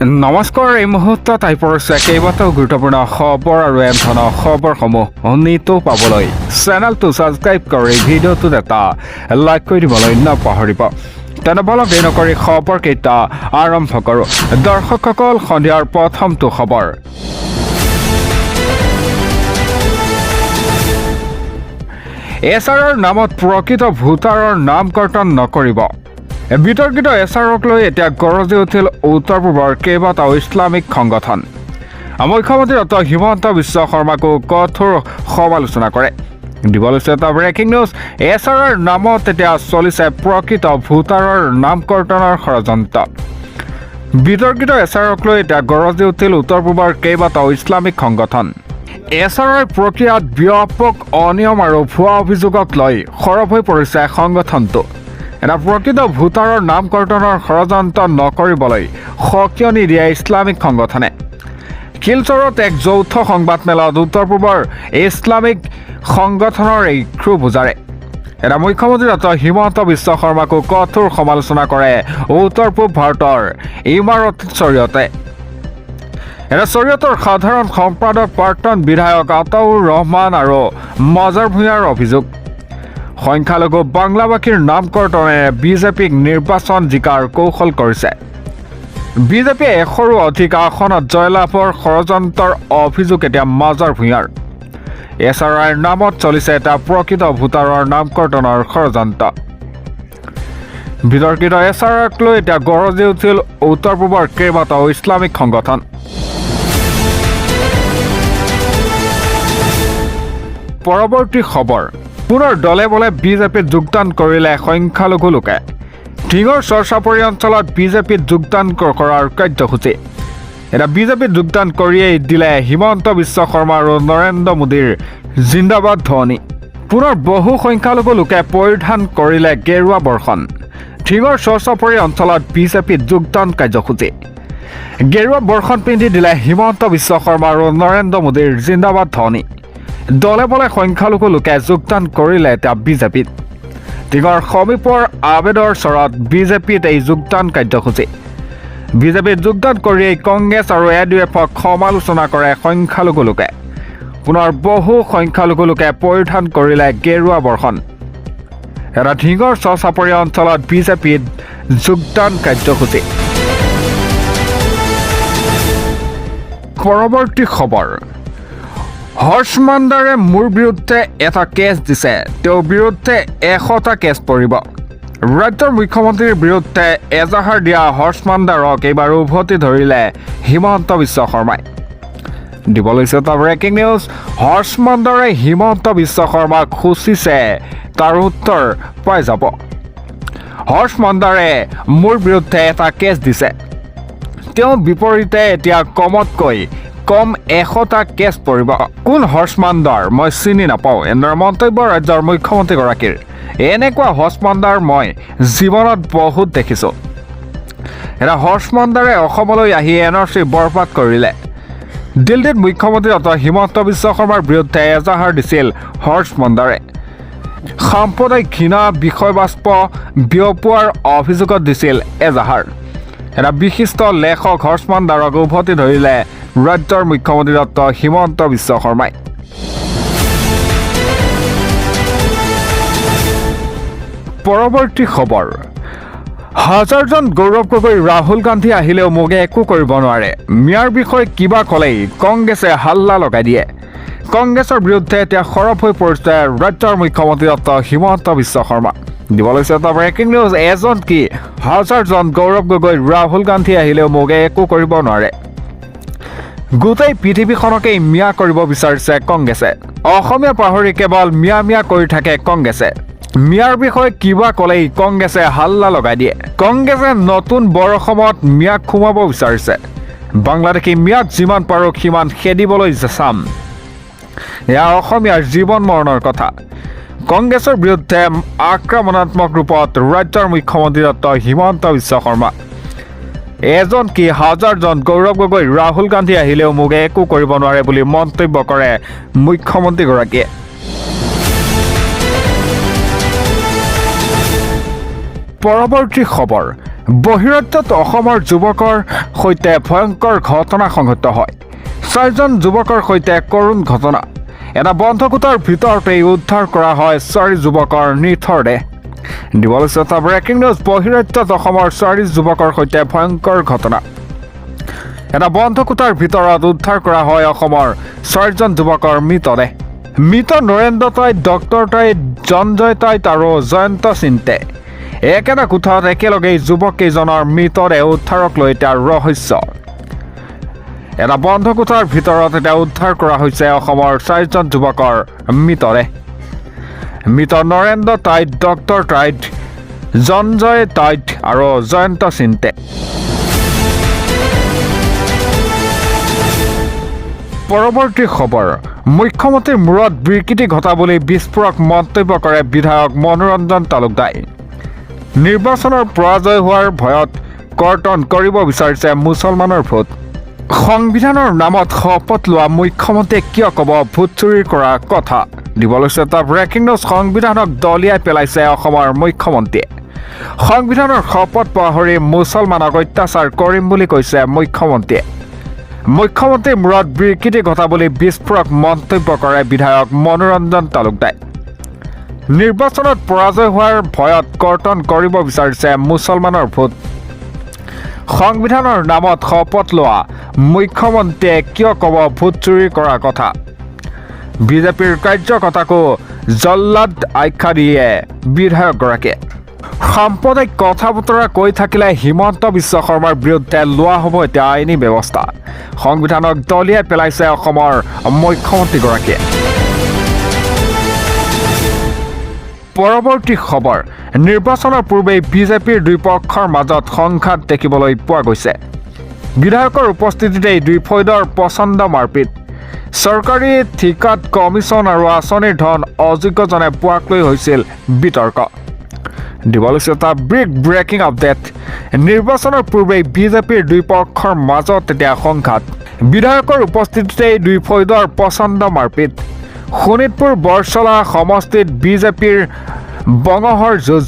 নমস্কাৰ এই মুহূৰ্তত আহি পৰিছে কেইবাটাও গুৰুত্বপূৰ্ণ খবৰ আৰু এনে খবৰসমূহ নিতৌ পাবলৈ চেনেলটো ছাবস্ক্ৰাইব কৰি ভিডিঅ'টোত এটা লাইক কৰি দিবলৈ নাপাহৰিব। তেনেবলক দেৰি নকৰি খবৰকেইটা আৰম্ভ কৰোঁ। দৰ্শকসকল, সন্ধিয়াৰ প্ৰথমটো খবৰ। এছআৰৰ নামত প্ৰকৃত ভোটাৰৰ নামকৰ্তন নকৰিব। বিতৰ্কিত এছআৰক লৈ এতিয়া গৰজি উঠিল উত্তৰ পূবৰ কেইবাটাও ইছলামিক সংগঠন। মুখ্যমন্ত্ৰী ডক্টৰ হিমন্ত বিশ্ব শৰ্মাকো কঠোৰ সমালোচনা কৰে। দিবলৈছে এটা ব্ৰেকিং নিউজ। এছআৰৰ নামত এতিয়া চলিছে প্ৰকৃত ভোটাৰৰ নামকৰ্তনৰ ষড়যন্ত্ৰ। বিতৰ্কিত এছআৰক লৈ এতিয়া গৰজি উঠিল উত্তৰ পূবৰ কেইবাটাও ইছলামিক সংগঠন। এছআৰৰ প্ৰক্ৰিয়াত ব্যাপক অনিয়ম আৰু ভুৱা অভিযোগক লৈ সৰব হৈ পৰিছে সংগঠনটো। এটা প্ৰকৃত ভোটাৰৰ নামকৰ্তনৰ ষড়যন্ত্ৰ নকৰিবলৈ সকিয়নি দিয়ে ইছলামিক সংগঠনে। শিলচৰত এক যৌথ সংবাদমেলত উত্তৰ পূবৰ ইছলামিক সংগঠনৰ এই ক্ষোভ বুজাৰে। এটা মুখ্যমন্ত্ৰী ডক্টৰ হিমন্ত বিশ্ব শৰ্মাকো কঠোৰ সমালোচনা কৰে উত্তৰ পূব ভাৰতৰ ইমাৰতৰ জৰিয়তে। এটা শৰীয়তৰ সাধাৰণ সম্পাদক প্ৰাক্তন বিধায়ক আতাউৰ ৰহমান আৰু মজাৰ ভূঞাৰ অভিযোগ, সংখ্যালঘু বাংলাভাষীৰ নামকৰ্তনেৰে বিজেপিক নিৰ্বাচন জিকাৰ কৌশল কৰিছে। বিজেপিয়ে 100ৰো অধিক আসনত জয়লাভৰ ষড়যন্ত্ৰৰ অভিযোগ এতিয়া মজাৰ ভূঞাৰ। এছআৰৰ নামত চলিছে এটা প্ৰকৃত ভোটাৰৰ নামকৰ্তনৰ ষড়যন্ত্ৰ। বিতৰ্কিত এছআৰক লৈ এতিয়া গৰজি উঠিল উত্তৰ পূবৰ কেইবাটাও ইছলামিক সংগঠন। পৰৱৰ্তী খবৰ। পুনৰ দলে বলে বিজেপিত যোগদান কৰিলে সংখ্যালঘু লোকে। ঢিঙৰ চৰচাপৰি অঞ্চলত বিজেপিত যোগদান কৰাৰ কাৰ্যসূচী। এতিয়া বিজেপিত যোগদান কৰিয়েই দিলে হিমন্ত বিশ্ব শৰ্মা আৰু নৰেন্দ্ৰ মোদীৰ জিন্দাবাদ ধ্বনি। পুনৰ বহু সংখ্যালঘু লোকে পৰিধান কৰিলে গেৰুৱা বৰ্ষণ। ঢিঙৰ চৰচাপৰি অঞ্চলত বিজেপিত যোগদান কাৰ্যসূচী। গেৰুৱা বৰ্ষণ পিন্ধি দিলে হিমন্ত বিশ্ব শৰ্মা আৰু নৰেন্দ্ৰ মোদীৰ জিন্দাবাদ ধ্বনি। দলে বলে সংখ্যালঘু লোকে যোগদান কৰিলে এতিয়া বিজেপিত। টিঙৰ সমীপৰ আবেদৰ চৰত বিজেপিত এই যোগদান কাৰ্যসূচী। বিজেপিত যোগদান কৰিয়েই কংগ্ৰেছ আৰু এডিএফক সমালোচনা কৰে সংখ্যালঘু লোকে। পুনৰ বহু সংখ্যালঘু লোকে পৰিধান কৰিলে গেৰুৱা বৰ্ষণ। এটা ঢিঙৰ চৰচাপৰি অঞ্চলত বিজেপিত যোগদান কাৰ্যসূচী। পৰৱৰ্তী খবৰ। হৰ্ষমান্দাৰে মোৰ বিৰুদ্ধে এটা কেছ দিছে, তেওঁৰ বিৰুদ্ধে 100টা কেছ পৰিব। ৰাজ্যৰ মুখ্যমন্ত্ৰীৰ বিৰুদ্ধে এজাহাৰ দিয়া হৰ্ষমান্দাৰক এইবাৰ উভতি ধৰিলে হিমন্ত বিশ্ব শৰ্মাই। দিবলৈছে এটা ব্ৰেকিং নিউজ। হৰ্ষমান্দাৰে হিমন্ত বিশ্ব শৰ্মাক খুচিছে, তাৰ উত্তৰ পাই যাব। হৰ্ষমান্দাৰে মোৰ বিৰুদ্ধে এটা কেছ দিছে, তেওঁৰ বিপৰীতে এতিয়া কমতকৈ কম 100টা কেছ পৰিব। কোন হৰ্ষমান্দাৰ মই চিনি নাপাওঁ, এনেদৰে মন্তব্য ৰাজ্যৰ মুখ্যমন্ত্ৰীগৰাকীৰ। এনেকুৱা হৰ্ষমান্দাৰ মই জীৱনত বহুত দেখিছোঁ। এতিয়া হৰ্ষমান্দাৰে অসমলৈ আহি NRC বৰবাদ কৰিলে। দিল্লীত মুখ্যমন্ত্ৰী ডক্টৰ হিমন্ত বিশ্ব শৰ্মাৰ বিৰুদ্ধে এজাহাৰ দিছিল হৰ্ষমান্দাৰে। সাম্প্ৰদায়িক ঘৃণা বিষয়বস্তু বিয়পোৱাৰ অভিযোগত দিছিল এজাহাৰ। এটা বিশিষ্ট লেখক হৰ্ষমান্দাৰক উভতি ধৰিলে ৰাজ্যৰ মুখ্যমন্ত্ৰী ডক্টৰ হিমন্ত বিশ্ব শৰ্মাই। পৰৱৰ্তী খবৰ। হাজাৰজন গৌৰৱ গগৈ ৰাহুল গান্ধী আহিলেও মোগে একো কৰিব নোৱাৰে। মিয়াৰ বিষয়ে কিবা ক'লেই কংগ্ৰেছে হাল্লা লগাই দিয়ে। কংগ্ৰেছৰ বিৰুদ্ধে এতিয়া সৰব হৈ পৰিছে ৰাজ্যৰ মুখ্যমন্ত্ৰী ডক্টৰ হিমন্ত বিশ্ব শৰ্মা। দিবলৈছে এটা ব্ৰেকিং নিউজ। এজন কি হাজাৰজন গৌৰৱ গগৈ ৰাহুল গান্ধী আহিলেও মোগে একো কৰিব নোৱাৰে। গোটেই পৃথিৱীখনকেই মিয়া কৰিব বিচাৰিছে কংগ্ৰেছে। অসমীয়া পাহৰি কেৱল মিয়া মিয়া কৰি থাকে কংগ্ৰেছে। মিয়াৰ বিষয়ে কিবা ক'লেই কংগ্ৰেছে হাল্লা লগাই দিয়ে। কংগ্ৰেছে নতুন বৰ অসমত মিয়াক সোমাব বিচাৰিছে। বাংলাদেশী মিয়াক যিমান পাৰোঁ সিমান খেদিবলৈ চাম। এয়া অসমীয়াৰ জীৱন মৰণৰ কথা। কংগ্ৰেছৰ বিৰুদ্ধে আক্ৰমণাত্মক ৰূপত ৰাজ্যৰ মুখ্যমন্ত্ৰী ডক্টৰ হিমন্ত বিশ্ব শৰ্মা। এজন কি হাজাৰজন গৌৰৱ গগৈ ৰাহুল গান্ধী আহিলেও মোগে একো কৰিব নোৱাৰে বুলি মন্তব্য কৰে মুখ্যমন্ত্ৰীগৰাকীয়ে। পৰৱৰ্তী খবৰ। বহিৰাজ্যত অসমৰ যুৱকৰ সৈতে ভয়ংকৰ ঘটনা সংঘটিত হয় 4জন যুৱকৰ সৈতে কৰুণ ঘটনা এটা বন্ধ কোঠাৰ ভিতৰতেই উদ্ধাৰ কৰা হয় 4 যুৱকৰ নিথৰ দেহ দিবলৈ এটা ব্ৰেকিং নিউজ বহিৰাজ্যত অসমৰ 4 যুৱকৰ সৈতে ভয়ংকৰ ঘটনা এটা বন্ধ কোঠাৰ ভিতৰত উদ্ধাৰ কৰা হয় অসমৰ 4জন যুৱকৰ মৃতদেহ মৃত নৰেন্দ্ৰ টাইট ডক্টৰ টাইট জঞ্জয় টাইট আৰু জয়ন্ত সিন্তে একেটা কোঠাত একেলগেই যুৱককেইজনৰ মৃতদেহ উদ্ধাৰক লৈ এতিয়া ৰহস্য এটা বন্ধ কোঠাৰ ভিতৰত এতিয়া উদ্ধাৰ কৰা হৈছে অসমৰ 4জন যুৱকৰ মৃতদেহ মৃত নৰেন্দ্ৰ টাইট ডক্টৰ টাইট জঞ্জয় টাইট আৰু জয়ন্ত সিন্তে পৰৱৰ্তী খবৰ মুখ্যমন্ত্ৰীৰ মূৰত বিকৃতি ঘটা বুলি বিস্ফোৰক মন্তব্য কৰে বিধায়ক মনোৰঞ্জন তালুকদাৰ নিৰ্বাচনৰ পৰাজয় হোৱাৰ ভয়ত কৰ্তন কৰিব বিচাৰিছে মুছলমানৰ ভোট সংবিধানৰ নামত শপত লোৱা মুখ্যমন্ত্ৰীয়ে কিয় ক'ব ভোট চুৰি কৰা কথা দিবলৈ এটা ব্ৰেকিং নিউজ সংবিধানক দলিয়াই পেলাইছে অসমৰ মুখ্যমন্ত্ৰীয়ে সংবিধানৰ শপত পাহৰি মুছলমানক অত্যাচাৰ কৰিম বুলি কৈছে মুখ্যমন্ত্ৰীয়ে মুখ্যমন্ত্ৰীৰ মূৰত বিকৃতি ঘটা বুলি বিস্ফোৰক মন্তব্য কৰে বিধায়ক মনোৰঞ্জন তালুকদাৰ নিৰ্বাচনত পৰাজয় হোৱাৰ ভয়ত কৰ্তন কৰিব বিচাৰিছে মুছলমানৰ ভোট সংবিধানৰ নামত শপত লোৱা মুখ্যমন্ত্ৰীয়ে কিয় ক'ব ভোট চুৰি কৰা কথা বিজেপিৰ কাৰ্যকৰ্তাকো জল্লাদ আখ্যা দিয়ে বিধায়কগৰাকীয়ে সাম্প্ৰদায়িক কথা বতৰা কৈ থাকিলে হিমন্ত বিশ্ব শৰ্মাৰ বিৰুদ্ধে লোৱা হ'ব এতিয়া আইনী ব্যৱস্থা সংবিধানক দলিয়াই পেলাইছে অসমৰ মুখ্যমন্ত্ৰীগৰাকীয়ে পৰৱৰ্তী খবৰ নিৰ্বাচনৰ পূৰ্বে বিজেপিৰ দুই পক্ষৰ মাজত সংঘাত দেখিবলৈ পোৱা গৈছে বিধায়কৰ উপস্থিতিতেই দুই ফৈদৰ পচন্দ মাৰপিট চৰকাৰী ঠিকাত কমিছন আৰু আঁচনিৰ ধন অযোগ্যজনে পোৱাক লৈ হৈছিল বিতৰ্ক দিবলৈ এটা বিগ ব্ৰেকিং আপডেট নিৰ্বাচনৰ পূৰ্বে বিজেপিৰ দুই পক্ষৰ মাজত এতিয়া সংঘাত বিধায়কৰ উপস্থিতিতেই দুই ফৈদৰ পচন্দ মাৰপিট শোণিতপুৰ বৰচলা সমষ্টিত বিজেপিৰ বঙহৰ যুঁজ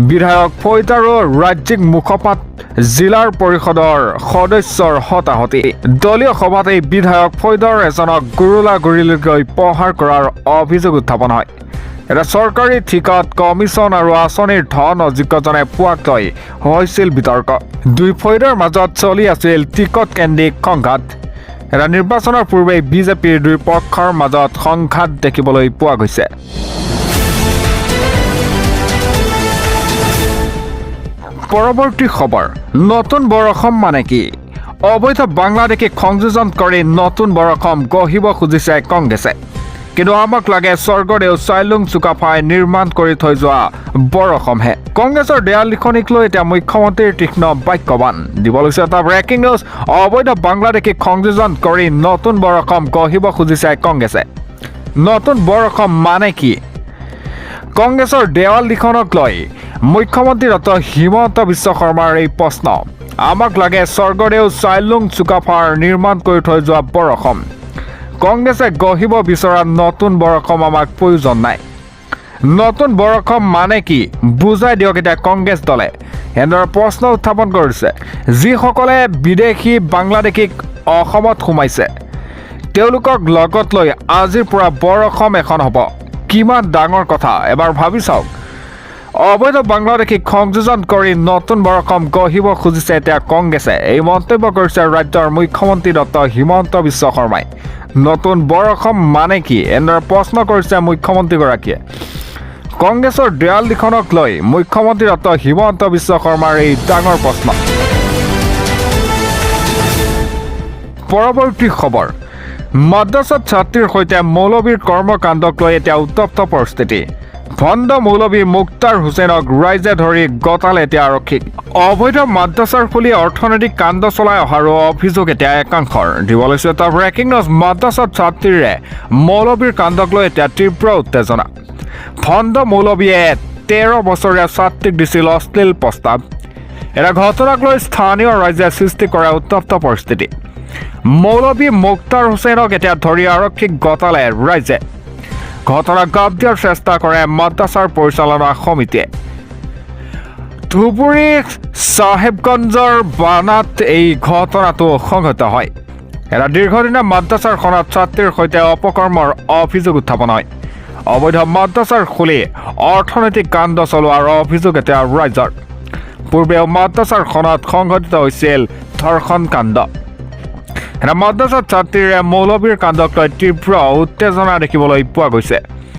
বিধায়ক ফৈদ আৰু ৰাজ্যিক মুখপাত্ৰ জিলাৰ পৰিষদৰ সদস্যৰ হতাহতি দলীয় সভাতেই বিধায়ক ফৈদৰ এজনক গুৰুলাগুৰিলৈকে প্ৰহাৰ কৰাৰ অভিযোগ উত্থাপন হয় এটা চৰকাৰী ঠিকাত কমিছন আৰু আঁচনিৰ ধন অযোগ্যজনে পোৱাক লৈ হৈছিল বিতৰ্ক দুই ফৈদৰ মাজত চলি আছিল টিকট কেন্দ্ৰিক সংঘাত এটা নিৰ্বাচনৰ পূৰ্বে বিজেপিৰ দুই পক্ষৰ মাজত সংঘাত দেখিবলৈ পোৱা গৈছে পৰৱৰ্তী খবৰ নতুন বৰ অসম মানে কি অবৈধ বাংলাদেশীক সংযোজন কৰি নতুন বৰ অসম গঢ়িব খুজিছে কংগ্ৰেছে কিন্তু আমাক লাগে স্বৰ্গদেউ চাইলুং চুকাফাই নিৰ্মাণ কৰি থৈ যোৱা বৰ অসমহে কংগ্ৰেছৰ দেয়াল লিখনিক লৈ এতিয়া মুখ্যমন্ত্ৰীৰ তীক্ষ্ণ বাক্যবান দিবলৈ এটা ব্ৰেকিং নিউজ অবৈধ বাংলাদেশীক সংযোজন কৰি নতুন বৰ অসম গঢ়িব খুজিছে কংগ্ৰেছে নতুন বৰ অসম মানে কি কংগ্ৰেছৰ দেৱাল লিখনক লৈ মুখ্যমন্ত্ৰী ডক্টৰ হিমন্ত বিশ্ব শৰ্মাৰ এই প্ৰশ্ন আমাক লাগে স্বৰ্গদেউ চাইলুং চুকাফাৰ নিৰ্মাণ কৰি থৈ যোৱা বৰ অসম কংগ্ৰেছে গঢ়িব বিচৰা নতুন বৰ অসম আমাক প্ৰয়োজন নাই নতুন বৰ অসম মানে কি বুজাই দিয়ক এতিয়া কংগ্ৰেছ দলে এনেদৰে প্ৰশ্ন উত্থাপন কৰিছে যিসকলে বিদেশী বাংলাদেশীক অসমত সোমাইছে তেওঁলোকক লগত লৈ আজিৰ পৰা বৰ অসম এখন হ'ব কিমান ডাঙৰ কথা এবাৰ ভাবি চাওক অবৈধ বাংলাদেশীক সংযোজন কৰি নতুন বৰ অসম গঢ়িব খুজিছে এতিয়া কংগ্ৰেছে এই মন্তব্য কৰিছে ৰাজ্যৰ মুখ্যমন্ত্ৰী ডক্টৰ হিমন্ত বিশ্ব শৰ্মাই নতুন বৰ অসম মানে কি এনেদৰে প্ৰশ্ন কৰিছে মুখ্যমন্ত্ৰীগৰাকীয়ে কংগ্ৰেছৰ দেৱাল লিখনক লৈ মুখ্যমন্ত্ৰী ডক্টৰ হিমন্ত বিশ্ব শৰ্মাৰ এই ডাঙৰ প্ৰশ্ন পৰৱৰ্তী খবৰ মাদ্ৰাসাত ছাত্ৰীৰ সৈতে মৌলবীৰ কৰ্মকাণ্ডক লৈ এতিয়া উত্তপ্ত পৰিস্থিতি ভণ্ড মৌলবী মুক্তাৰ হুছেইনক ৰাইজে ধৰি গতালে এতিয়া আৰক্ষীক অবৈধ মাদ্ৰাছাৰ খুলি অৰ্থনৈতিক কাণ্ড চলাই অহাৰো অভিযোগ এতিয়া একাংশৰ দিবলৈ এটা ব্ৰেকিং নিউজ মাদ্ৰাছাত ছাত্ৰীৰে মৌলবীৰ কাণ্ডক লৈ এতিয়া তীব্ৰ উত্তেজনা ভণ্ড মৌলবীয়ে 13 বছৰীয়া ছাত্ৰীক দিছিল অশ্লীল প্ৰস্তাৱ এটা ঘটনাক লৈ স্থানীয় ৰাইজে সৃষ্টি কৰা উত্তপ্ত পৰিস্থিতি মৌলবী মুক্তাৰ হুছেইনক এতিয়া ধৰি আৰক্ষীক গতালে ৰাইজে ঘটনা গাপ দিয়াৰ চেষ্টা কৰে মাদ্ৰাছাৰ পৰিচালনা সমিতিয়ে ধুবুৰী চাহেবগঞ্জৰ বানাত এই ঘটনাটো সংঘটিত হয়। এটা দীৰ্ঘদিনীয়া মাদ্ৰাছাৰ খনত ছাত্ৰীৰ সৈতে অপকৰ্মৰ অভিযোগ উত্থাপন হয়। অবৈধ মাদ্ৰাছাৰ খুলি অৰ্থনৈতিক কাণ্ড চলোৱাৰ অভিযোগ এতিয়া ৰাইজৰ। পূৰ্বেও মাদ্ৰাছাৰ খনত সংঘটিত হৈছিল ধৰ্ষণ কাণ্ড। এটা মাদ্ৰাছাত ছাত্ৰীৰে মৌলবীৰ কাণ্ডক লৈ তীব্ৰ উত্তেজনা দেখিবলৈ পোৱা গৈছে।